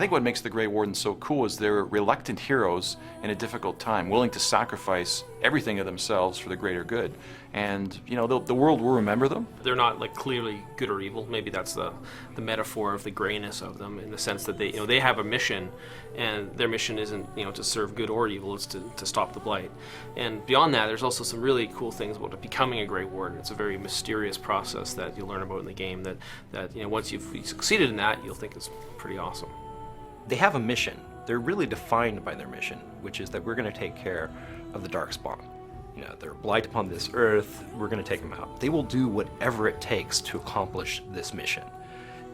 I think what makes the Grey Wardens so cool is they're reluctant heroes in a difficult time, willing to sacrifice everything of themselves for the greater good. And, you know, the world will remember them. They're not like clearly good or evil. Maybe that's the metaphor of the grayness of them, in the sense that they have a mission, and their mission isn't, to serve good or evil. It's to stop the blight. And beyond that, there's also some really cool things about becoming a Grey Warden. It's a very mysterious process that you'll learn about in the game. That once you've succeeded in that, you'll think it's pretty awesome. They have a mission. They're really defined by their mission, which is that we're going to take care of the Darkspawn. They're blight upon this earth, we're going to take them out. They will do whatever it takes to accomplish this mission.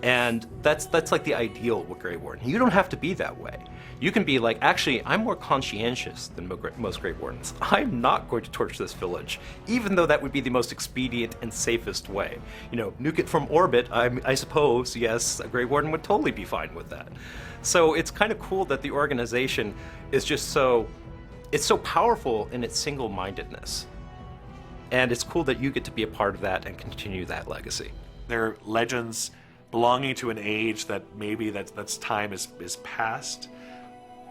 And that's like the ideal with Grey Warden. You don't have to be that way. You can be like, actually, I'm more conscientious than most Grey Wardens. I'm not going to torch this village, even though that would be the most expedient and safest way. Nuke it from orbit, I suppose, yes, a Grey Warden would totally be fine with that. So it's kind of cool that the organization is just it's so powerful in its single-mindedness. And it's cool that you get to be a part of that and continue that legacy. They're legends belonging to an age that maybe that's time is past,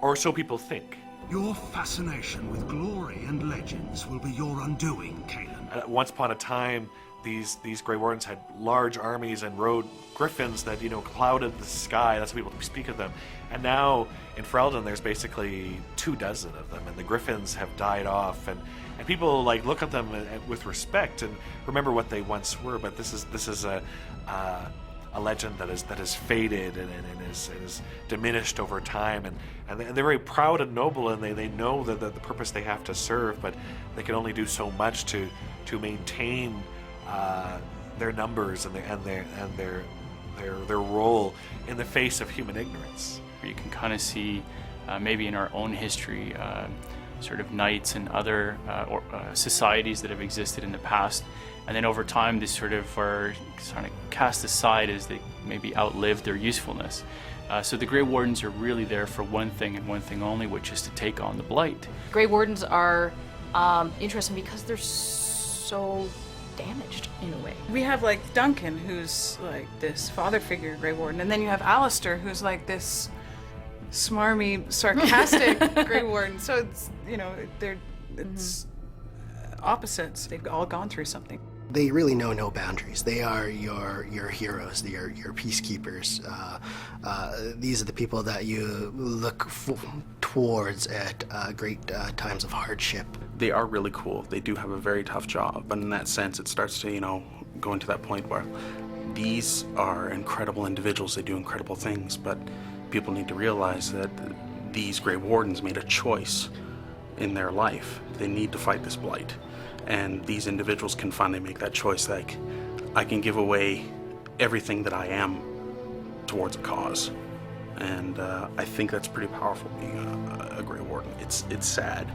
or so people think. Your fascination with glory and legends will be your undoing, Kanan. Once upon a time, these Grey Wardens had large armies and rode griffins that clouded the sky. That's how people speak of them. And now in Ferelden, there's basically 24 of them, and the griffins have died off, and people look at them with respect and remember what they once were. But this is a legend that is faded and is diminished over time, and they're very proud and noble, and they know that the purpose they have to serve, but they can only do so much to maintain their numbers and their role in the face of human ignorance. You can kind of see maybe in our own history sort of knights and other societies that have existed in the past, and then over time they sort of are kind of cast aside as they maybe outlived their usefulness. So the Grey Wardens are really there for one thing and one thing only, which is to take on the blight. Grey Wardens are interesting because they're so damaged in a way. We have Duncan, who's this father figure Grey Warden, and then you have Alistair, who's this smarmy, sarcastic Grey Warden. So it's it's opposites. They've all gone through something. They really know no boundaries. They are your heroes. They are your peacekeepers. These are the people that you look towards at great times of hardship. They are really cool. They do have a very tough job, but in that sense, it starts to go into that point where these are incredible individuals. They do incredible things, but people need to realize that these Grey Wardens made a choice in their life. They need to fight this blight. And these individuals can finally make that choice, I can give away everything that I am towards a cause. And I think that's pretty powerful, being a Grey Warden. It's sad,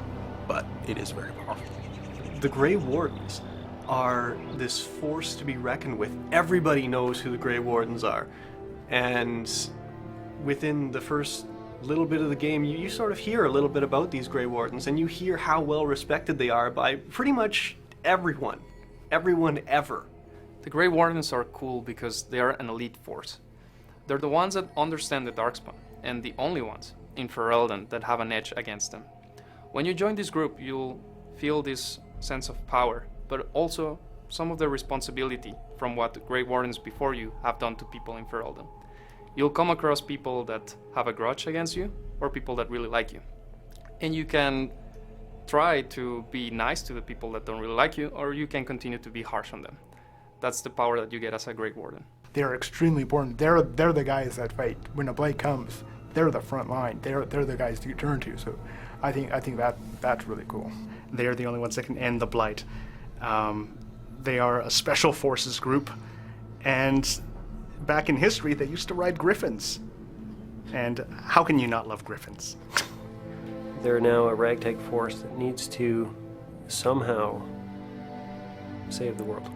but it is very powerful. The Grey Wardens are this force to be reckoned with. Everybody knows who the Grey Wardens are. And within the first little bit of the game, you sort of hear a little bit about these Grey Wardens, and you hear how well respected they are by pretty much everyone ever. The Grey Wardens are cool because they are an elite force. They're the ones that understand the Darkspawn, and the only ones in Ferelden that have an edge against them. When you join this group, you'll feel this sense of power, but also some of the responsibility from what the Grey Wardens before you have done to people in Ferelden. You'll come across people that have a grudge against you, or people that really like you. And you can try to be nice to the people that don't really like you, or you can continue to be harsh on them. That's the power that you get as a Grey Warden. They're extremely important. They're the guys that fight. When a blight comes, they're the front line. They're the guys to turn to. So I think that's really cool. They're the only ones that can end the blight. They are a special forces group, and back in history, they used to ride griffins. And how can you not love griffins? They're now a ragtag force that needs to somehow save the world.